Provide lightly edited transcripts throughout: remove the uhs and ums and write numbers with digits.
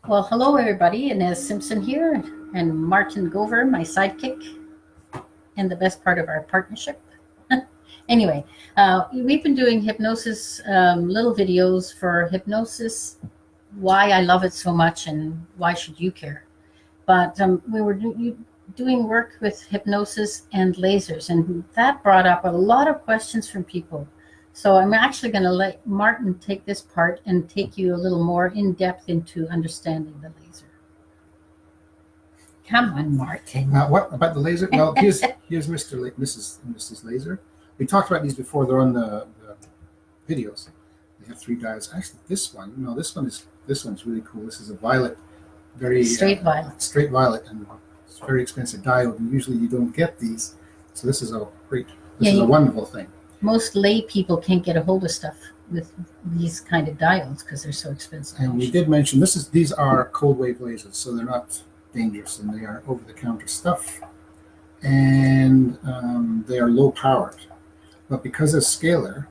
Well, hello everybody, Inez Simpson here, and Martin Gover, my sidekick, and the best part of our partnership. Anyway, we've been doing hypnosis, little videos for hypnosis, why I love it so much, and why should you care. But we were doing work with hypnosis and lasers, and that brought up a lot of questions from people. So I'm actually going to let Martin take this part and take you a little more in depth into understanding the laser. Come on, Martin. What about the laser? Well, here's Mrs. Laser. We talked about these before. They're on the videos. They have 3 diodes. Actually, this one's really cool. This is a violet, very straight violet, and it's a very expensive diode. And usually you don't get these, so this is a wonderful thing. Most lay people can't get a hold of stuff with these kind of diodes because they're so expensive. And we did mention these are cold wave lasers, so they're not dangerous, and they are over-the-counter stuff, and they are low powered, but because they're scalar,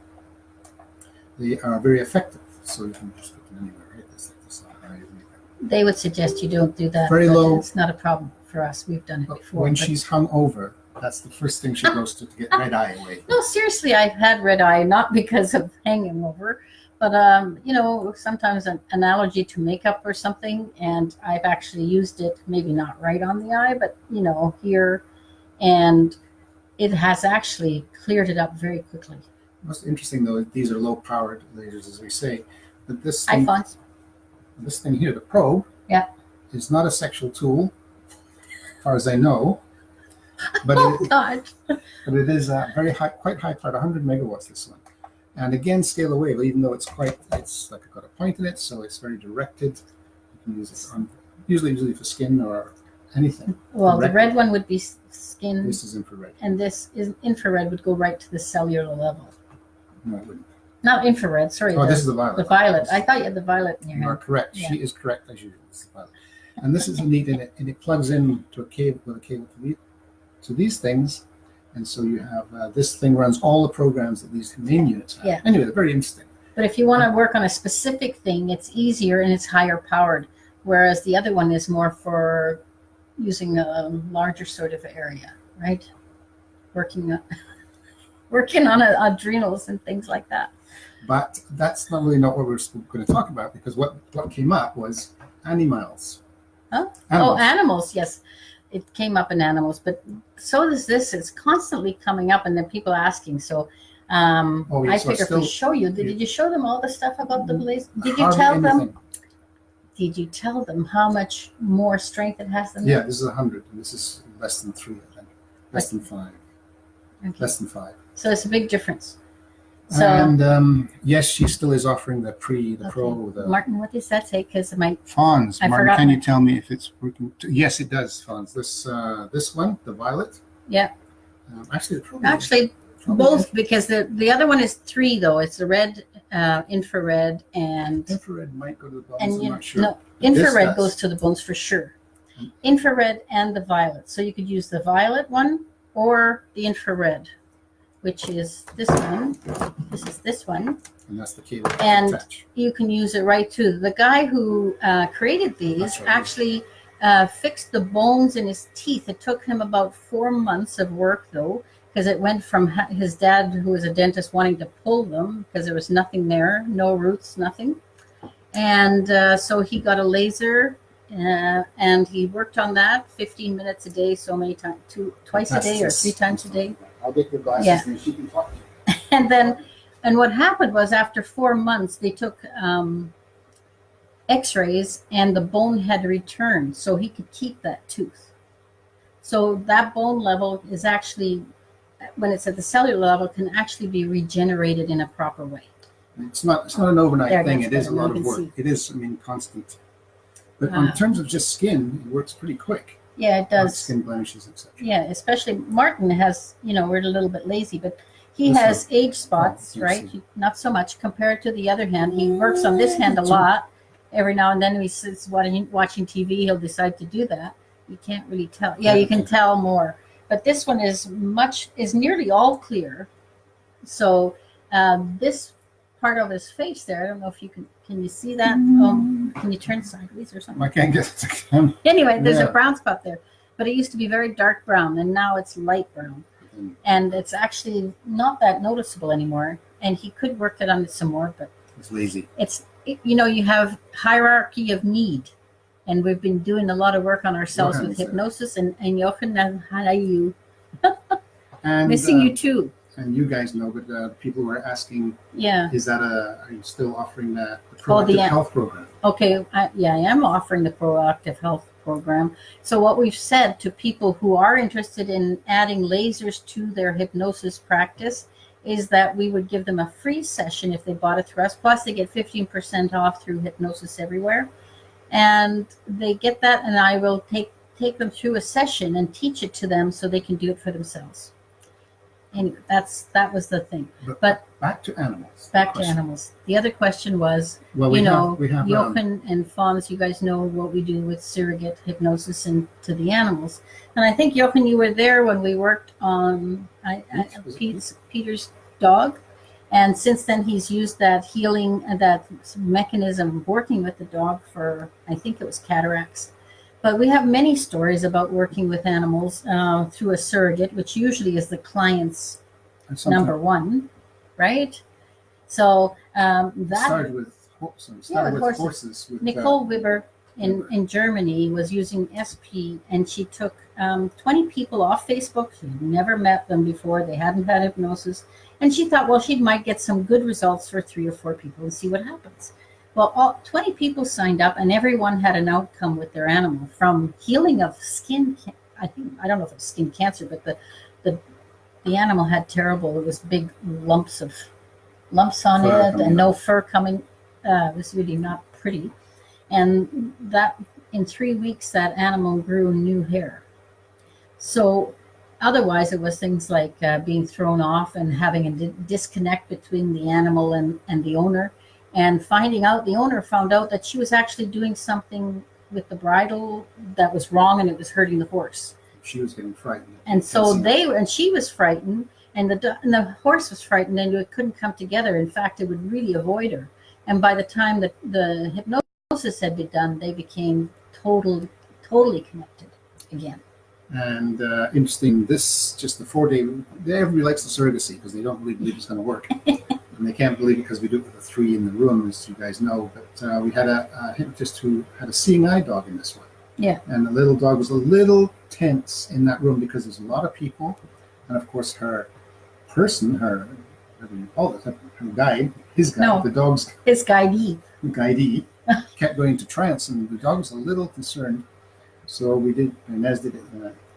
they are very effective. So you can just put them anywhere, right? They would suggest you don't do that. Very low. It's not a problem for us. We've done it before. When she's hung over, that's the first thing she goes to get red eye away. No, seriously, I've had red eye, not because of hanging over, but sometimes an allergy to makeup or something, and I've actually used it, maybe not right on the eye, but here, and it has actually cleared it up very quickly. What's interesting though, these are low powered lasers, as we say, but this thing here, the probe, is not a sexual tool, as far as I know. But it is quite high powered, 100 megawatts. This one, and again, scalar wave. Even though it's like it's got a point in it, so it's very directed. You can use it on usually for skin or anything. Well, the red one would be skin. This is infrared, and this is infrared. Would go right to the cellular level. No, it wouldn't. Not infrared. Sorry. Oh, this is the violet. The violet. I thought you had the violet in your hand. You are correct. Yeah. She is correct as usual. This is the violet, and this is neat, and it plugs in to a cable to these things, and so you have this thing runs all the programs that these main units have. Yeah. Anyway, they're very interesting. But if you want to work on a specific thing, it's easier and it's higher powered, whereas the other one is more for using a larger sort of area, right? Working on adrenals and things like that. But that's not what we're going to talk about, because what came up was animals. Huh? Oh, animals, yes. It came up in animals, but so does this. It's constantly coming up, and then people asking. So I figure if we show you, did you show them all the stuff about the blaze? Did you tell them? Did you tell them how much more strength it has than that? Yeah, this is 100, and this is less than 3, I think. Less than 5. Okay. Less than 5. So it's a big difference. So, and yes, she still is offering the Pro. Martin, what does that say? Because my Fawns. Martin, can you tell me if it's working? Yes, it does. Fawns. This one, the violet. Yeah. Actually, both, because the other one is 3 though. It's the red, infrared, and infrared might go to the bones. And I'm not sure. No, infrared goes to the bones for sure. Infrared and the violet. So you could use the violet one or the infrared, which is this one. This is this one. And that's the cable. And you can use it right too. The guy who created these actually fixed the bones in his teeth. It took him about 4 months of work though, because it went from his dad, who was a dentist, wanting to pull them because there was nothing there, no roots, nothing. And so he got a laser, and he worked on that 15 minutes a day, so many times, twice a day or 3 times a day. I'll get the glasses and she can talk. And what happened was, after 4 months, they took x-rays, and the bone had returned, so he could keep that tooth. So that bone level is actually, when it's at the cellular level, can actually be regenerated in a proper way. It's not an overnight thing. It is a lot of work. It is, constant. But in terms of just skin, it works pretty quick. Yeah, it does. Skin blemishes, etc. Yeah, especially Martin has, we're a little bit lazy, but he has age spots, right? Not so much compared to the other hand. He works on this hand a lot. Every now and then, he sits watching TV, he'll decide to do that. You can't really tell. Yeah, you can tell more. But this one is nearly all clear. So this part of his face there. I don't know if you can you see that? Can you turn sideways or something? I can't get it to come. Anyway, there's a brown spot there, but it used to be very dark brown, and now it's light brown, and it's actually not that noticeable anymore. And he could work it on it some more, but it's lazy. You have hierarchy of need, and we've been doing a lot of work on ourselves with hypnosis, and Jochen, how are you? And, missing you too. And you guys know, but people were asking, are you still offering the proactive health program? Okay, I am offering the proactive health program. So what we've said to people who are interested in adding lasers to their hypnosis practice is that we would give them a free session if they bought it through us. Plus, they get 15% off through Hypnosis Everywhere, and they get that. And I will take them through a session and teach it to them so they can do it for themselves. Anyway, that was the thing. But back to animals. The other question was, we have Jochen and Fons, you guys know what we do with surrogate hypnosis and to the animals. And I think, Jochen, you were there when we worked on Peter's dog. And since then, he's used that healing, that mechanism working with the dog for, I think it was cataracts. But we have many stories about working with animals through a surrogate, which usually is the client's number one, right? So that started with horses. With, Nicole Wibber in Germany was using SP, and she took 20 people off Facebook. She'd never met them before. They hadn't had hypnosis. And she thought, well, she might get some good results for 3 or 4 people and see what happens. Well, 20 people signed up, and everyone had an outcome with their animal, from healing of skin. I don't know if it's skin cancer, but the animal had terrible. It was big lumps on it, and no fur coming. It was really not pretty. And that in 3 weeks, that animal grew new hair. So otherwise, it was things like being thrown off and having a disconnect between the animal and the owner. And the owner found out that she was actually doing something with the bridle that was wrong, and it was hurting the horse. She was getting frightened. And so she was frightened, and the horse was frightened, and it couldn't come together. In fact, it would really avoid her. And by the time that the hypnosis had been done, they became totally connected again. And interesting, just the 4-day, everybody likes the surrogacy because they don't really believe it's going to work. And they can't believe it because we do it with the 3 in the room, as you guys know. But we had a hypnotist who had a seeing eye dog in this one. Yeah. And the little dog was a little tense in that room because there's a lot of people. And of course, her whatever you call it, her guide, his guidee, kept going into trance, and the dog was a little concerned. So we did, Inez did it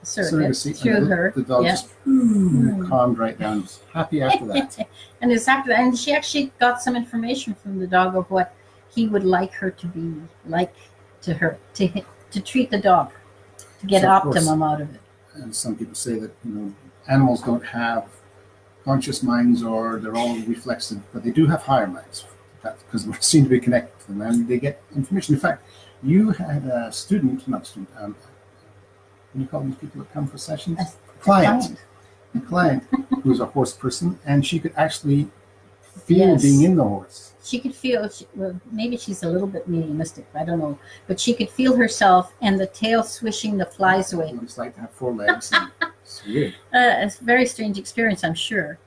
surrogacy through her. The dog just calmed right down. Was happy after that. And she actually got some information from the dog of what he would like her to be like to her, to treat the dog, to get optimum out of it. And some people say that animals don't have conscious minds, or they're all reflexive, but they do have higher minds because we seem to be connected to them, and they get information. In fact, you had a what do you call these people that come for sessions? A client who's a horse person, and she could actually feel being in the horse. She could feel, maybe she's a little bit mediumistic, I don't know, but she could feel herself and the tail swishing the flies away. What it's like to have 4 legs. It's weird. It's a very strange experience, I'm sure.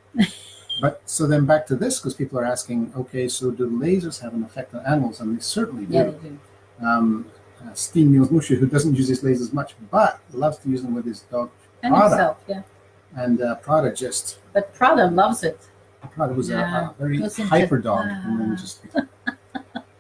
But so then back to this, because people are asking, okay, so do lasers have an effect on animals? And they certainly do. Yeah, they do. Steve Niels Musha, who doesn't use his lasers much, but loves to use them with his dog and Prada. himself, yeah. And Prada just... But Prada loves it. Prada was a very hyper dog. And then just...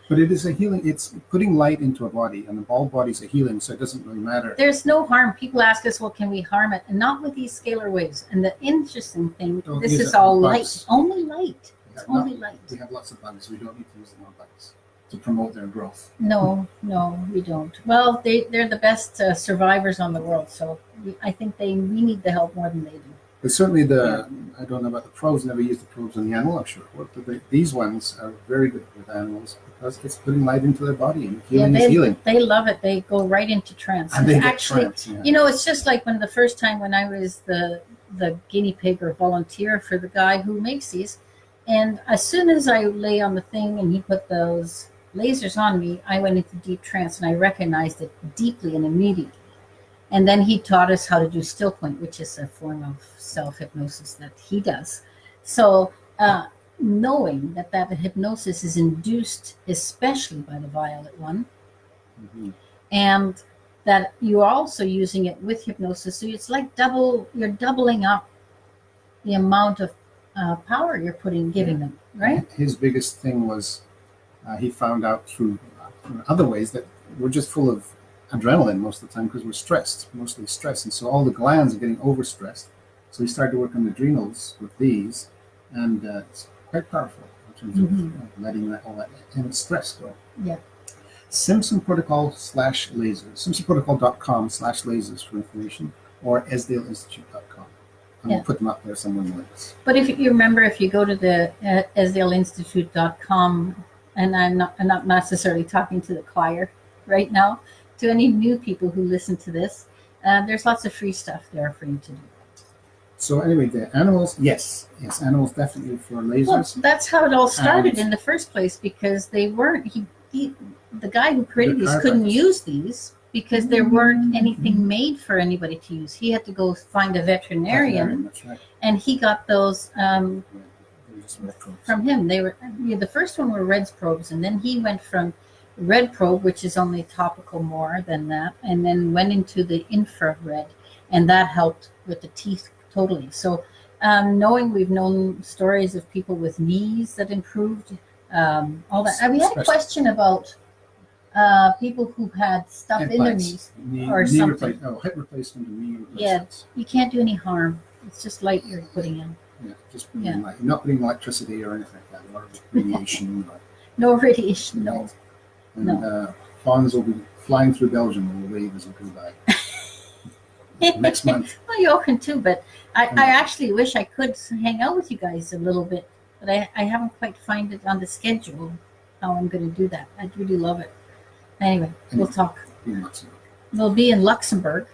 But it is a healing. It's putting light into a body, and all bodies are healing, so it doesn't really matter. There's no harm. People ask us, well, can we harm it? And not with these scalar waves. And the interesting thing, this is all light. Only light. It's only light. We have lots of bugs. We don't need to use them on bugs to promote their growth. No, we don't. Well, they're the best survivors on the world, so I think we need the help more than they do. But certainly I don't know about the probes, never used the probes on the animal, I'm sure. But these ones are very good with animals because it's putting light into their body, and healing is healing. They love it. They go right into trance. And they actually, get trance, it's just like when the first time when I was the guinea pig or volunteer for the guy who makes these, And as soon as I lay on the thing and he put those lasers on me, I went into deep trance and I recognized it deeply and immediately. And then he taught us how to do still point, which is a form of self-hypnosis that he does. So knowing that hypnosis is induced especially by the violet one, and that you're also using it with hypnosis. So it's like you're doubling up the amount of power you're giving them, right? His biggest thing was he found out through other ways that we're just full of adrenaline most of the time because we're mostly stressed. And so all the glands are getting overstressed. So he started to work on the adrenals with these, and it's quite powerful in terms of letting all that and stress go. Yeah. Simpson Protocol /lasers. SimpsonProtocol.com/lasers for information, or EsdaleInstitute.com. We'll put them up there somewhere in the links. But if you remember, if you go to the EsdaleInstitute.com, and I'm not necessarily talking to the choir right now, to any new people who listen to this, there's lots of free stuff there for you to do. So anyway, the animals, yes, animals definitely for lasers. Well, that's how it all started in the first place, because they weren't. The guy who created these couldn't use these because there weren't anything made for anybody to use. He had to go find a veterinarian, that's right. And he got those from him. They were the first one were Red's probes, and then he went from Red probe, which is only topical more than that, and then went into the infrared, and that helped with the teeth totally. So we've known stories of people with knees that improved, all that. We had a question about people who had stuff in their knees or something. Hip replacement and knee replacement. Yeah, you can't do any harm. It's just light you're putting in. Yeah, just light. Not putting electricity or anything like that, or radiation. No radiation, no. And fawns will be flying through Belgium and will wave as we go by. Next month. Well, Jochen too, but I actually wish I could hang out with you guys a little bit, but I haven't quite found it on the schedule how I'm going to do that. I'd really love it. Anyway, we'll talk. We'll be in Luxembourg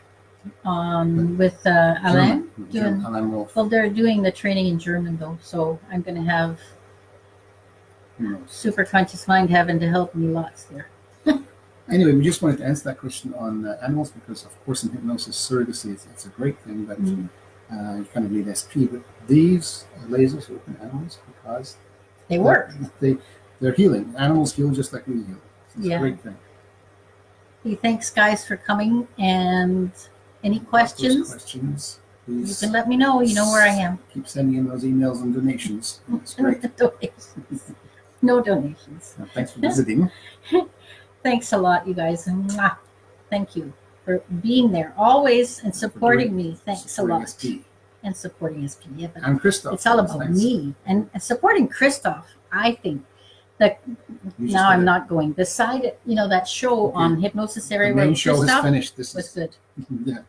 with Alain. Alain Wolf. Well, they're doing the training in German though, so I'm going to have super conscious mind having to help me lots there. Anyway, we just wanted to answer that question on animals because, of course, in hypnosis, surrogacy, it's a great thing that you kind of need SP. But these lasers work in animals because they work. They're healing. Animals heal just like we heal. It's a great thing. Hey, thanks, guys, for coming. And any questions? Please. You can let me know. You know where I am. Keep sending in those emails and donations. It's great. Donations. No donations. Thanks for visiting. Thanks a lot, you guys. Mwah. Thank you for being there always and supporting me. Thanks a lot. SP. And supporting SP. Yeah, but I'm Christoph. It's all about me and supporting Christoph. I think that now I'm not going. Beside it, that show on Hypnosis Area the main show is finished. This was good. Yeah.